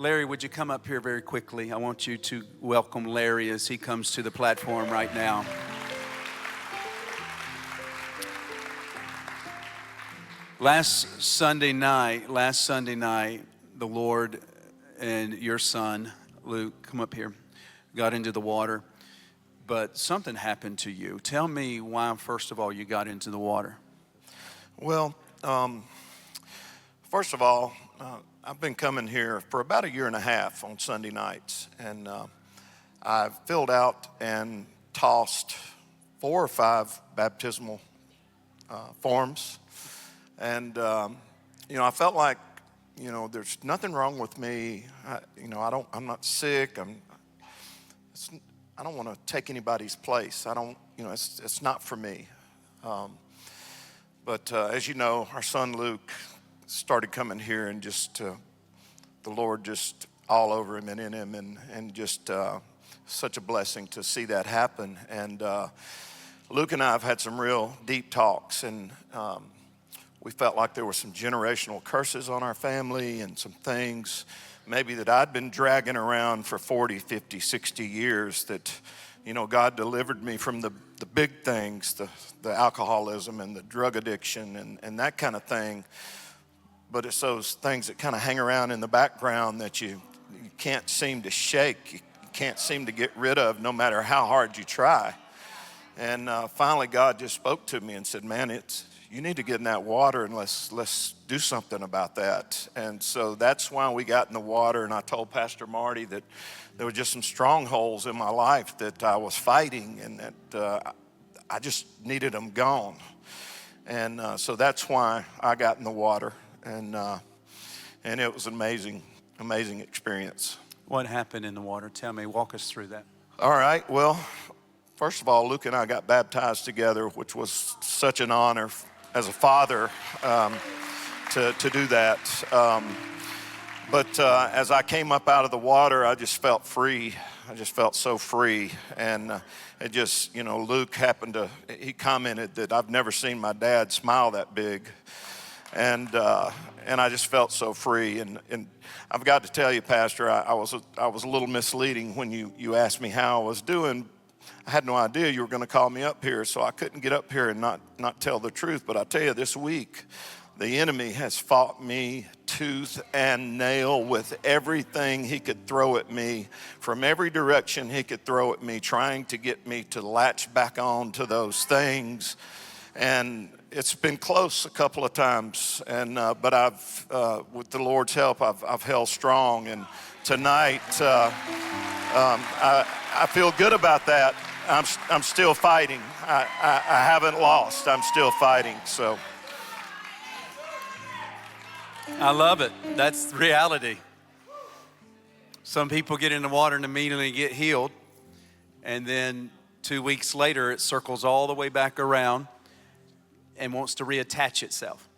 Larry, would you come up here very quickly? I want you to welcome Larry as he comes to the platform right now. Last Sunday night, the Lord and your son, Luke, come up here, got into the water, but something happened to you. Tell me why, first of all, you got into the water. Well, first of all, I've been coming here for about a year and a half on Sunday nights, and I've filled out and tossed 4 or 5 baptismal forms, and I felt like, there's nothing wrong with me. I'm not sick. I don't want to take anybody's place. It's not for me. But as you know, our son Luke started coming here, and just the Lord just all over him and in him, and just such a blessing to see that happen. And Luke and I have had some real deep talks, and we felt like there were some generational curses on our family and some things maybe that I'd been dragging around for 40, 50, 60 years that, God delivered me from the big things, the alcoholism and the drug addiction and that kind of thing. But it's those things that kind of hang around in the background that you can't seem to shake, you can't seem to get rid of no matter how hard you try. And finally God just spoke to me and said, man, you need to get in that water, and let's do something about that. And so that's why we got in the water. And I told Pastor Marty that there were just some strongholds in my life that I was fighting, and that I just needed them gone. And so that's why I got in the water, and it was an amazing experience. What happened in the water? Tell me, walk us through that. All right, well, first of all, Luke and I got baptized together, which was such an honor as a father to do that. But as I came up out of the water, I just felt free. I just felt so free. And it just, Luke he commented that I've never seen my dad smile that big. And I just felt so free. And I've got to tell you, Pastor, I was a little misleading when you asked me how I was doing. I had no idea you were going to call me up here, so I couldn't get up here and not tell the truth. But I tell you, this week, the enemy has fought me tooth and nail with everything he could throw at me, from every direction he could throw at me, trying to get me to latch back on to those things. And it's been close a couple of times, but I've, with the Lord's help, I've held strong. And tonight, I feel good about that. I'm still fighting. I haven't lost. I'm still fighting. So I love it. That's reality. Some people get in the water and immediately get healed, and then 2 weeks later it circles all the way back around and wants to reattach itself.